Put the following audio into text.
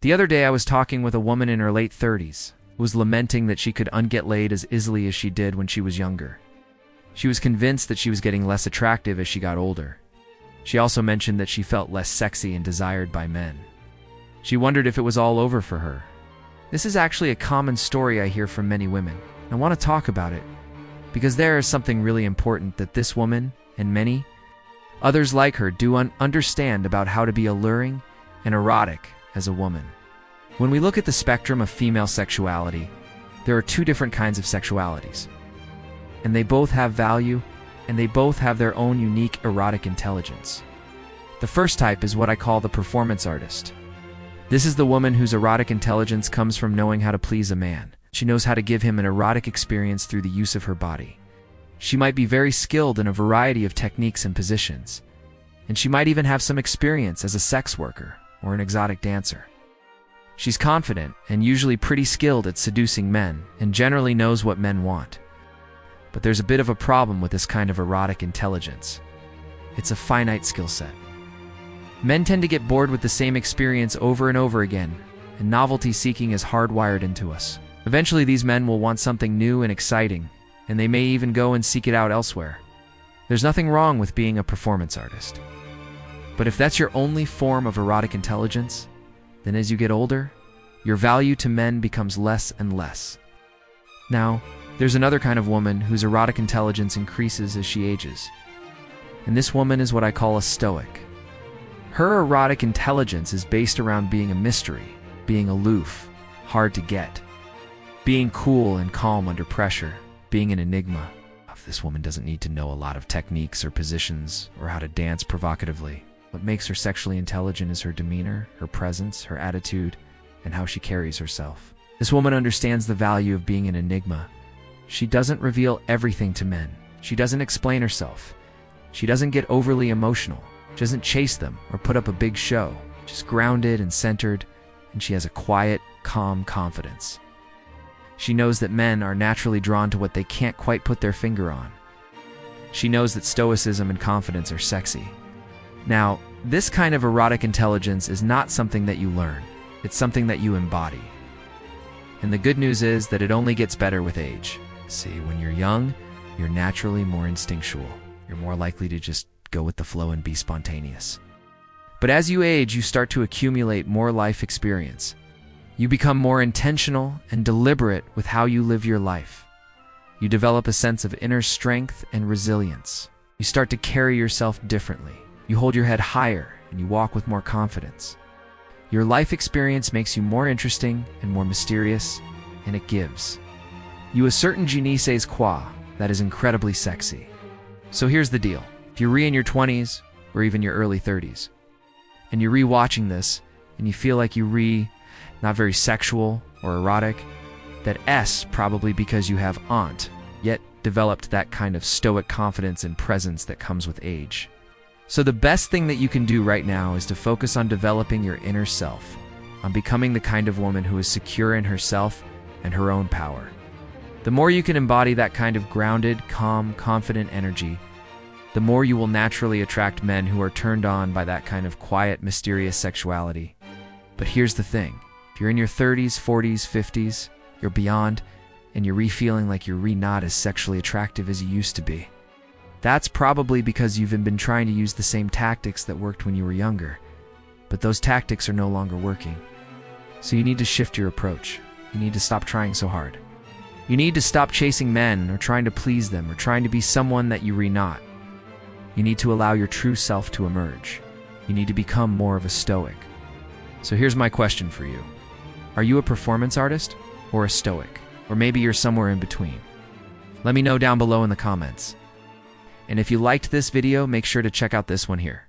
The other day I was talking with a woman in her late 30s who was lamenting that she could get laid as easily as she did when she was younger. She was convinced that she was getting less attractive as she got older. She also mentioned that she felt less sexy and desired by men. She wondered if it was all over for her. This is actually a common story I hear from many women. I want to talk about it because there is something really important that this woman and many others like her do understand about how to be alluring and erotic as a woman. When we look at the spectrum of female sexuality, there are two different kinds of sexualities. And they both have value, and they both have their own unique erotic intelligence. The first type is what I call the performance artist. This is the woman whose erotic intelligence comes from knowing how to please a man. She knows how to give him an erotic experience through the use of her body. She might be very skilled in a variety of techniques and positions, and she might even have some experience as a sex worker or an exotic dancer. She's confident and usually pretty skilled at seducing men and generally knows what men want. But there's a bit of a problem with this kind of erotic intelligence. It's a finite skill set. Men tend to get bored with the same experience over and over again, and novelty seeking is hardwired into us. Eventually these men will want something new and exciting, and they may even go and seek it out elsewhere. There's nothing wrong with being a performance artist. But if that's your only form of erotic intelligence, then as you get older, your value to men becomes less and less. Now, there's another kind of woman whose erotic intelligence increases as she ages. And this woman is what I call a Stoic. Her erotic intelligence is based around being a mystery, being aloof, hard to get, being cool and calm under pressure, being an enigma. This woman doesn't need to know a lot of techniques or positions or how to dance provocatively. What makes her sexually intelligent is her demeanor, her presence, her attitude, and how she carries herself. This woman understands the value of being an enigma. She doesn't reveal everything to men. She doesn't explain herself. She doesn't get overly emotional. She doesn't chase them or put up a big show. She's grounded and centered, and she has a quiet, calm confidence. She knows that men are naturally drawn to what they can't quite put their finger on. She knows that stoicism and confidence are sexy. Now, this kind of erotic intelligence is not something that you learn. It's something that you embody. And the good news is that it only gets better with age. See, when you're young, you're naturally more instinctual. You're more likely to just go with the flow and be spontaneous. But as you age, you start to accumulate more life experience. You become more intentional and deliberate with how you live your life. You develop a sense of inner strength and resilience. You start to carry yourself differently. You hold your head higher and you walk with more confidence. Your life experience makes you more interesting and more mysterious, and it gives you a certain je ne sais quoi that is incredibly sexy. So here's the deal. If you're in your 20s or even your early 30s, and you're re-watching this and you feel like you're not very sexual or erotic, that's probably because you have yet developed that kind of stoic confidence and presence that comes with age. So the best thing that you can do right now is to focus on developing your inner self, on becoming the kind of woman who is secure in herself and her own power. The more you can embody that kind of grounded, calm, confident energy, the more you will naturally attract men who are turned on by that kind of quiet, mysterious sexuality. But here's the thing. If you're in your 30s, 40s, 50s, you're beyond, and you're feeling like you're not as sexually attractive as you used to be, that's probably because you've been trying to use the same tactics that worked when you were younger, but those tactics are no longer working. So you need to shift your approach. You need to stop trying so hard. You need to stop chasing men or trying to please them or trying to be someone that you're not. You need to allow your true self to emerge. You need to become more of a stoic. So here's my question for you. Are you a performance artist or a stoic? Or maybe you're somewhere in between. Let me know down below in the comments. And if you liked this video, make sure to check out this one here.